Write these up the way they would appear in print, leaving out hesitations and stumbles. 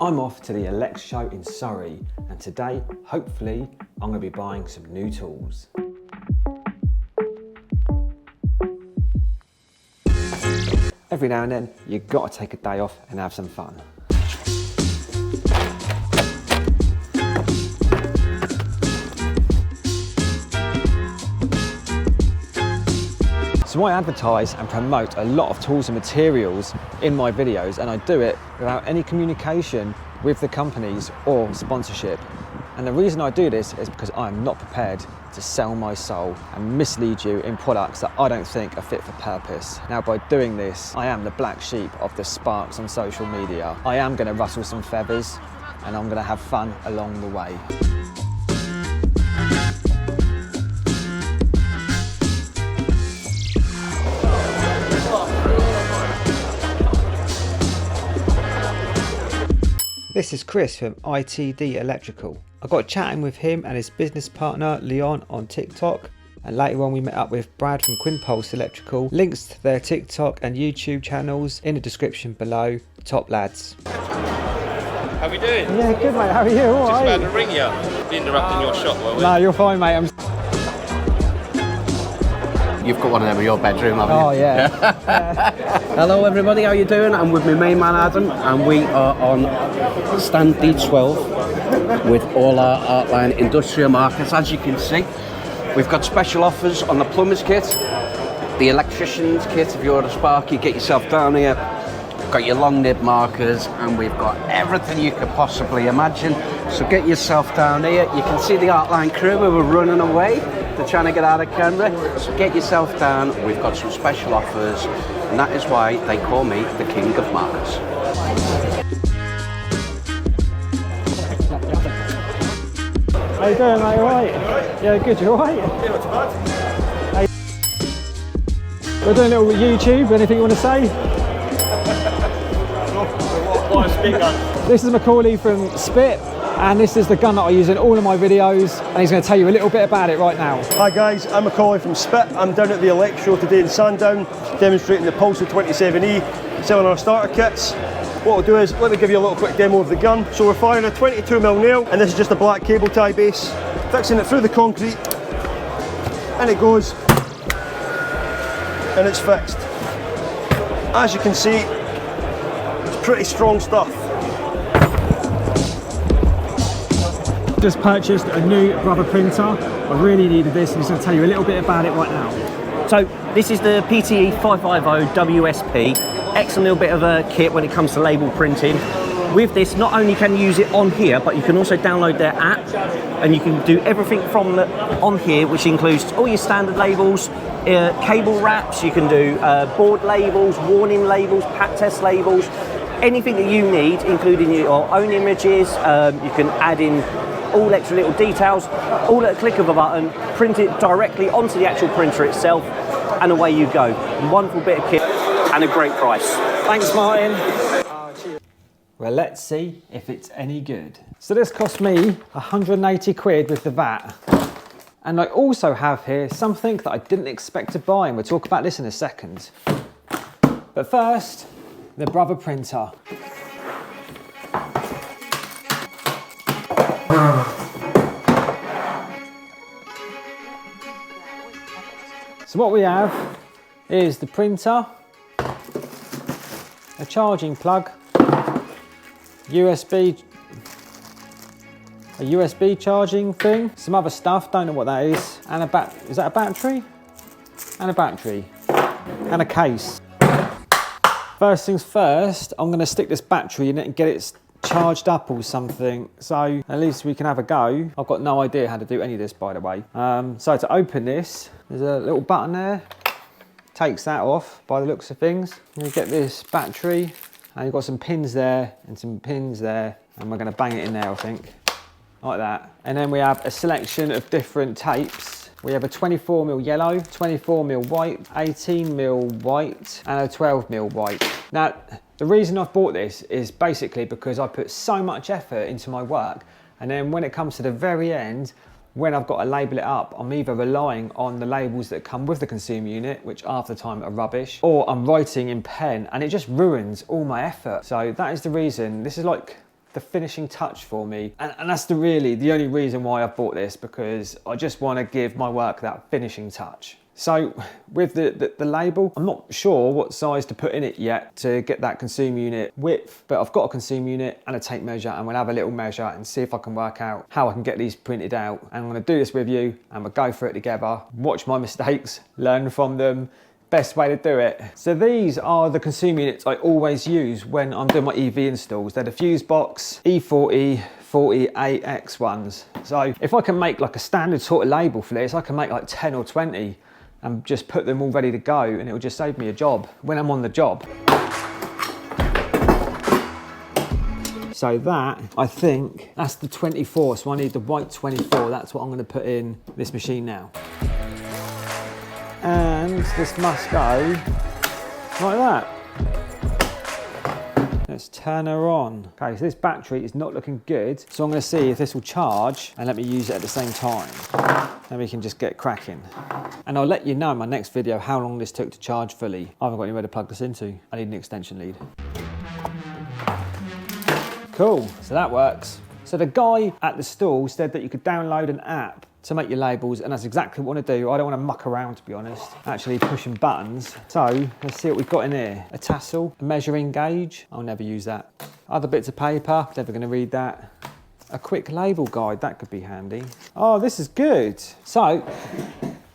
I'm off to the Elex show in Surrey, and today, hopefully, I'm going to be buying some new tools. Every now and then, you've got to take a day off and have some fun. So I advertise and promote a lot of tools and materials in my videos, and I do it without any communication with the companies or sponsorship. And the reason I do this is because I am not prepared to sell my soul and mislead you in products that I don't think are fit for purpose. Now, by doing this, I am the black sheep of the sparks on social media. I am going to rustle some feathers, and I'm going to have fun along the way. This is Chris from ITD Electrical. I got chatting with him and his business partner Leon on TikTok, and later on we met up with Brad from Quinpulse Electrical. Links to their TikTok and YouTube channels in the description below. Top lads. How are we doing? Yeah, good mate, how are you? All Just right? about to ring you. Interrupting your shot, were we? No, you're fine mate. You've got one of them in your bedroom, haven't you? Oh yeah. Hello everybody, how you doing? I'm with my main man Adam, and we are on stand D12 with all our Artline industrial markets. As you can see, we've got special offers on the plumber's kit, the electrician's kit. If you're a Sparky, get yourself down here. We've got your long nib markers, and we've got everything you could possibly imagine. So get yourself down here. You can see the Artline crew who are running away. They're trying to get out of camera, so get yourself down. We've got some special offers, and that is why they call me the King of Markers. How you doing mate, alright? Yeah, good, you alright? We're doing a little YouTube, anything you want to say? What a spit gun. This is Macaulay from Spit, and this is the gun that I use in all of my videos, and he's going to tell you a little bit about it right now. Hi guys, I'm Macaulay from Spit. I'm down at the Elex show today in Sandown, demonstrating the Pulsar 27E, selling our starter kits. What we'll do is, let me give you a little quick demo of the gun. So we're firing a 22mm nail, and this is just a black cable tie base, fixing it through the concrete, and it goes, and it's fixed. As you can see, it's pretty strong stuff. Just purchased a new rubber printer. I really needed this, and he's going to tell you a little bit about it right now. So this is the PTE 550 WSP. Excellent little bit of a kit when it comes to label printing. With this, not only can you use it on here, but you can also download their app, and you can do everything from on here, which includes all your standard labels, cable wraps. You can do board labels, warning labels, pack test labels, anything that you need, including your own images. You can add in all extra little details, all at a click of a button, print it directly onto the actual printer itself, and away you go. Wonderful bit of kit and a great price. Thanks Martin. Well, let's see if it's any good. So this cost me 180 quid with the VAT. And I also have here something that I didn't expect to buy, and we'll talk about this in a second. But first, the Brother printer. So what we have is the printer, a charging plug, a USB charging thing, some other stuff, don't know what that is, and is that a battery? And a battery, and a case. First things first, I'm going to stick this battery in it and get it charged up or something, so at least we can have a go. I've got no idea how to do any of this, by the way. So to open this, there's a little button there, takes that off by the looks of things. You get this battery, and you've got some pins there and some pins there, and we're going to bang it in there, I think, like that. And then we have a selection of different tapes. We have a 24mm yellow, 24mm white, 18mm white, and a 12mm white. Now, the reason I've bought this is basically because I put so much effort into my work, and then when it comes to the very end, when I've got to label it up, I'm either relying on the labels that come with the consumer unit, which half the time are rubbish, or I'm writing in pen, and it just ruins all my effort. So that is the reason. This is like the finishing touch for me. And that's the only reason why I bought this, because I just want to give my work that finishing touch. So with the label, I'm not sure what size to put in it yet to get that consume unit width, but I've got a consume unit and a tape measure, and we'll have a little measure and see if I can work out how I can get these printed out. And I'm gonna do this with you and we'll go through it together, watch my mistakes, learn from them, best way to do it. So these are the consume units I always use when I'm doing my EV installs. They're the fuse box E40 40AX ones. So if I can make like a standard sort of label for this, I can make like 10 or 20 and just put them all ready to go, and it will just save me a job when I'm on the job. So that, I think, that's the 24, so I need the white 24. That's what I'm gonna put in this machine now. And this must go like that. Let's turn her on. Okay, so this battery is not looking good, so I'm gonna see if this will charge and let me use it at the same time. Then we can just get cracking. And I'll let you know in my next video how long this took to charge fully. I haven't got anywhere to plug this into. I need an extension lead. Cool, so that works. So the guy at the stall said that you could download an app to make your labels, and that's exactly what I want to do. I don't want to muck around, to be honest, actually pushing buttons. So let's see what we've got in here. A tassel, a measuring gauge. I'll never use that. Other bits of paper, never going to read that. A quick label guide, that could be handy. Oh, this is good. So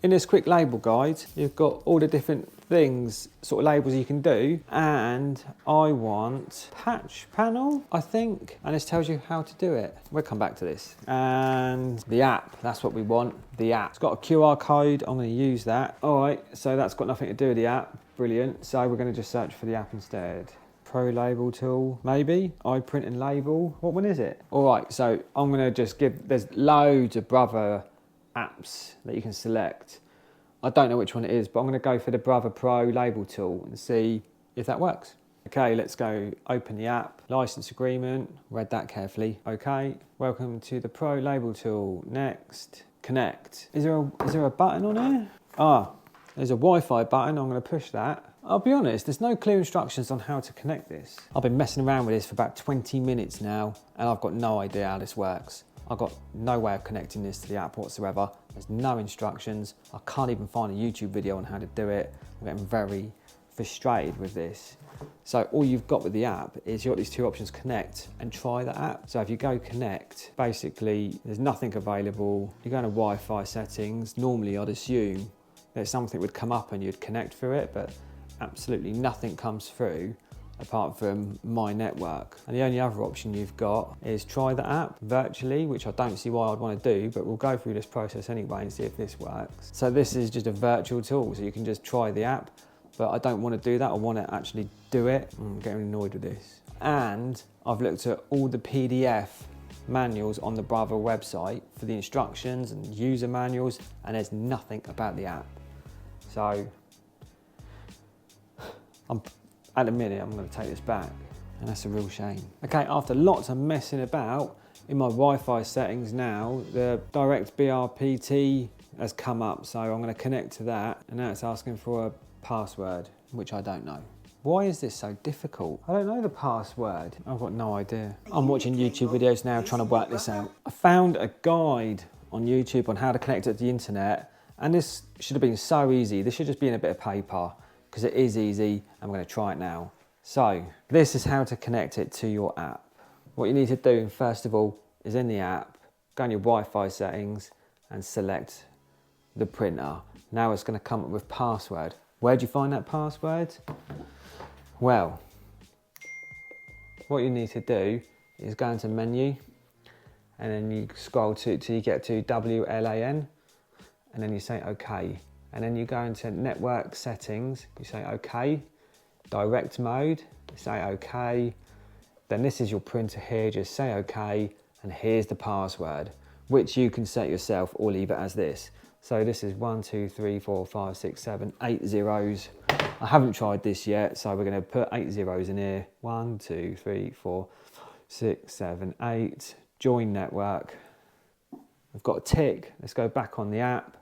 in this quick label guide, you've got all the different things, sort of labels you can do. And I want patch panel, I think. And this tells you how to do it. We'll come back to this. And the app, that's what we want, the app. It's got a QR code, I'm gonna use that. All right, so that's got nothing to do with the app. Brilliant, so we're gonna just search for the app instead. Pro label tool, maybe. iPrint and label, what one is it? All right, so I'm gonna just there's loads of Brother apps that you can select. I don't know which one it is, but I'm gonna go for the Brother Pro label tool and see if that works. Okay, let's go open the app. License agreement, read that carefully. Okay, welcome to the Pro label tool. Next, connect. Is there a button on here? Ah, there's a Wi-Fi button, I'm gonna push that. I'll be honest, there's no clear instructions on how to connect this. I've been messing around with this for about 20 minutes now, and I've got no idea how this works. I've got no way of connecting this to the app whatsoever. There's no instructions. I can't even find a YouTube video on how to do it. I'm getting very frustrated with this. So all you've got with the app is you've got these two options, connect and try the app. So if you go connect, basically there's nothing available. You go into Wi-Fi settings. Normally I'd assume that something would come up and you'd connect through it, but absolutely nothing comes through apart from my network. And the only other option you've got is try the app virtually, which I don't see why I'd want to do, but we'll go through this process anyway and see if this works. So this is just a virtual tool, so you can just try the app, but I don't want to do that. I want to actually do it. I'm getting annoyed with this. And I've looked at all the PDF manuals on the Brother website for the instructions and user manuals, and there's nothing about the app. So at the minute, I'm going to take this back, and that's a real shame. Okay, after lots of messing about in my Wi-Fi settings now, the direct BRPT has come up, so I'm going to connect to that, and now it's asking for a password, which I don't know. Why is this so difficult? I don't know the password. I've got no idea. I'm watching YouTube videos now trying to work this out. I found a guide on YouTube on how to connect it to the internet, and this should have been so easy. This should just be in a bit of paper, because it is easy. I'm going to try it now. So this is how to connect it to your app. What you need to do first of all is in the app, go in your Wi-Fi settings and select the printer. Now it's going to come up with password. Where do you find that password? Well, what you need to do is go into menu, and then you scroll till you get to WLAN, and then you say OK. And then you go into network settings, you say OK, direct mode, you say OK, then this is your printer here, just say OK, and here's the password, which you can set yourself or leave it as this. So this is 1, 2, 3, 4, 5, 6, 7, 8 zeros. I haven't tried this yet, so we're going to put 8 zeros in here. 1, 2, 3, 4, 6, 7, 8. Join network. We've got a tick. Let's go back on the app.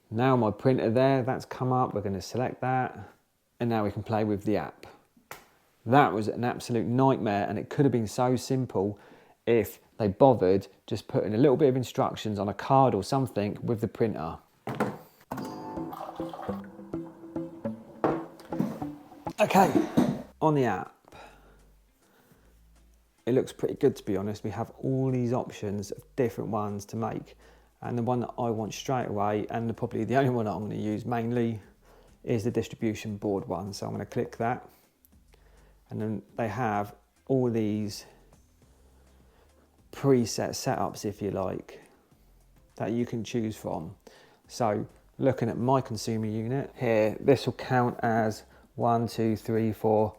Now my printer there, that's come up, we're going to select that, and now we can play with the app. That was an absolute nightmare, and it could have been so simple if they bothered just putting a little bit of instructions on a card or something with the printer. Okay, on the app, it looks pretty good, to be honest. We have all these options of different ones to make, and the one that I want straight away, and probably the only one that I'm going to use mainly, is the distribution board one. So I'm going to click that, and then they have all these preset setups, if you like, that you can choose from. So looking at my consumer unit here, this will count as 1, 2, 3, 4,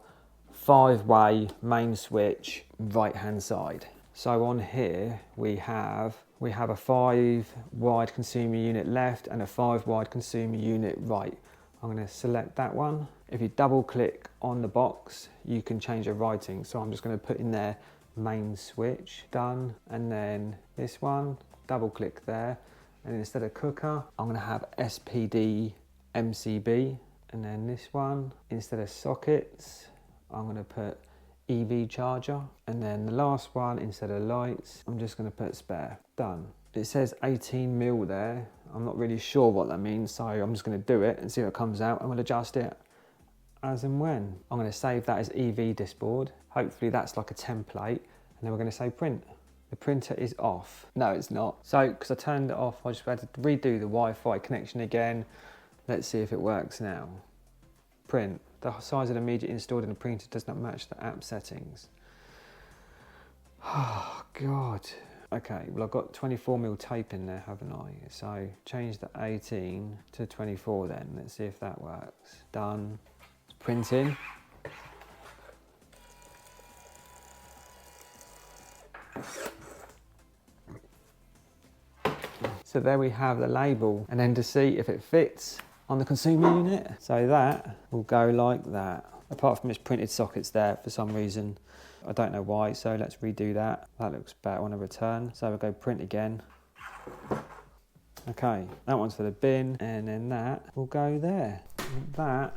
5-way main switch right hand side. So on here we have a 5-wide consumer unit left and a 5-wide consumer unit right. I'm going to select that one. If you double click on the box, you can change the writing. So I'm just going to put in there main switch, done, and then this one, double click there, and instead of cooker, I'm going to have SPD MCB, and then this one, instead of sockets, I'm going to put EV charger, and then the last one, instead of lights, I'm just going to put spare, done. It says 18 mil there. I'm not really sure what that means, so I'm just going to do it and see what comes out, and we'll adjust it as and when. I'm going to save that as EV disboard. Hopefully that's like a template, and then we're going to say print. The printer is off. No, it's not. So, because I turned it off, I just had to redo the Wi-Fi connection again. Let's see if it works now. Print. The size of the media installed in the printer does not match the app settings. Oh, God. Okay, well I've got 24mm tape in there, haven't I? So change the 18 to 24 then. Let's see if that works. Done. It's printing. So there we have the label, and then to see if it fits on the consumer unit. So that will go like that. Apart from its printed sockets there for some reason. I don't know why, so let's redo that. That looks better on a return. So we'll go print again. Okay, that one's for the bin, and then that will go there. That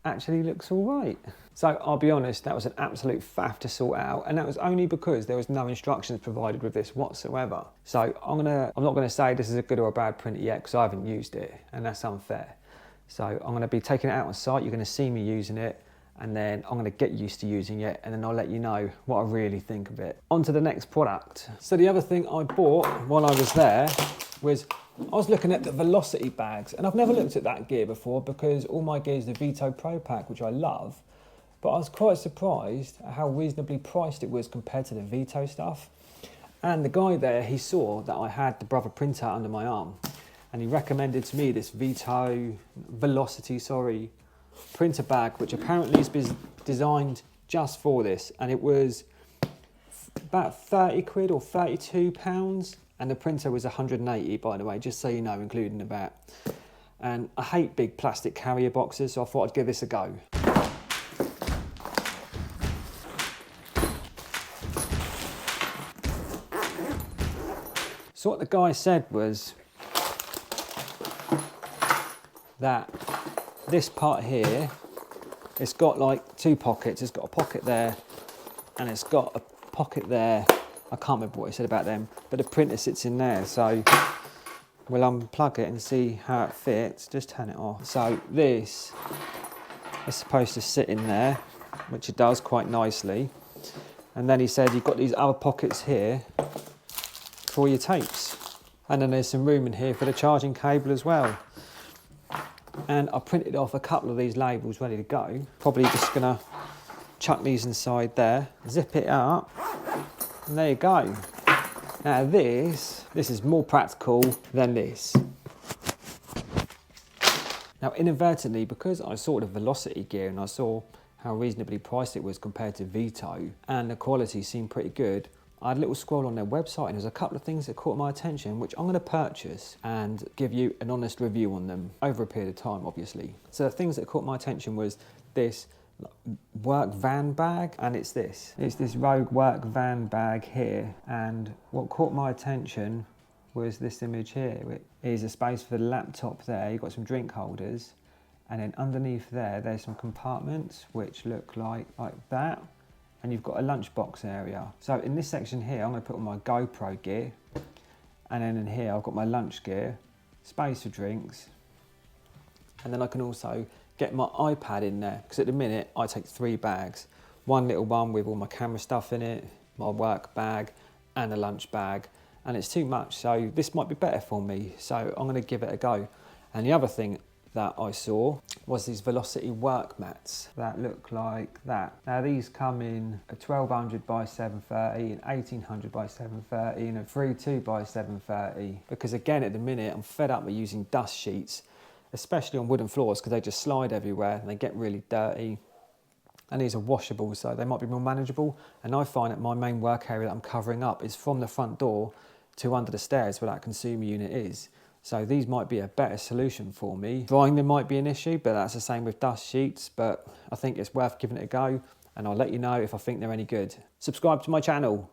actually looks all right. So I'll be honest, that was an absolute faff to sort out, and that was only because there was no instructions provided with this whatsoever. So I'm not gonna say this is a good or a bad printer yet, because I haven't used it, and that's unfair. So I'm gonna be taking it out on site, you're gonna see me using it, and then I'm gonna get used to using it, and then I'll let you know what I really think of it. On to the next product. So the other thing I bought while I was there was, I was looking at the Velocity bags, and I've never looked at that gear before because all my gear is the Vito Pro Pack, which I love, but I was quite surprised at how reasonably priced it was compared to the Vito stuff. And the guy there, he saw that I had the Brother printer under my arm, and he recommended to me this Vito Velocity, printer bag, which apparently has been designed just for this, and it was about 30 quid or 32 pounds, and the printer was 180, by the way, just so you know, including the VAT. And I hate big plastic carrier boxes, so I thought I'd give this a go. So what the guy said was that this part here, it's got like 2 pockets. It's got a pocket there and it's got a pocket there. I can't remember what he said about them, but the printer sits in there. So we'll unplug it and see how it fits. Just turn it off. So this is supposed to sit in there, which it does quite nicely. And then he said you've got these other pockets here for your tapes. And then there's some room in here for the charging cable as well. And I printed off a couple of these labels ready to go. Probably just gonna chuck these inside there, zip it up, and there you go. Now this is more practical than this. Now inadvertently, because I saw the Velocity gear and I saw how reasonably priced it was compared to Vito, and the quality seemed pretty good, I had a little scroll on their website and there's a couple of things that caught my attention, which I'm going to purchase and give you an honest review on them over a period of time, obviously. So the things that caught my attention was this work van bag, and it's this Rogue work van bag here. And what caught my attention was this image here. It is a space for the laptop there. You've got some drink holders, And then underneath there, there's some compartments which look like that. And you've got a lunchbox area. So in this section here, I'm gonna put all my GoPro gear. And then in here, I've got my lunch gear, space for drinks. And then I can also get my iPad in there, because at the minute, I take 3 bags. One little one with all my camera stuff in it, my work bag, and a lunch bag. And it's too much, so this might be better for me. So I'm gonna give it a go. And the other thing that I saw was these Velocity work mats that look like that. Now these come in a 1200 by 730, an 1800 by 730, and a 32 by 730. Because again, at the minute, I'm fed up with using dust sheets, especially on wooden floors, because they just slide everywhere and they get really dirty. And these are washable, so they might be more manageable. And I find that my main work area that I'm covering up is from the front door to under the stairs where that consumer unit is. So these might be a better solution for me. Drying them might be an issue, but that's the same with dust sheets, but I think it's worth giving it a go, and I'll let you know if I think they're any good. Subscribe to my channel.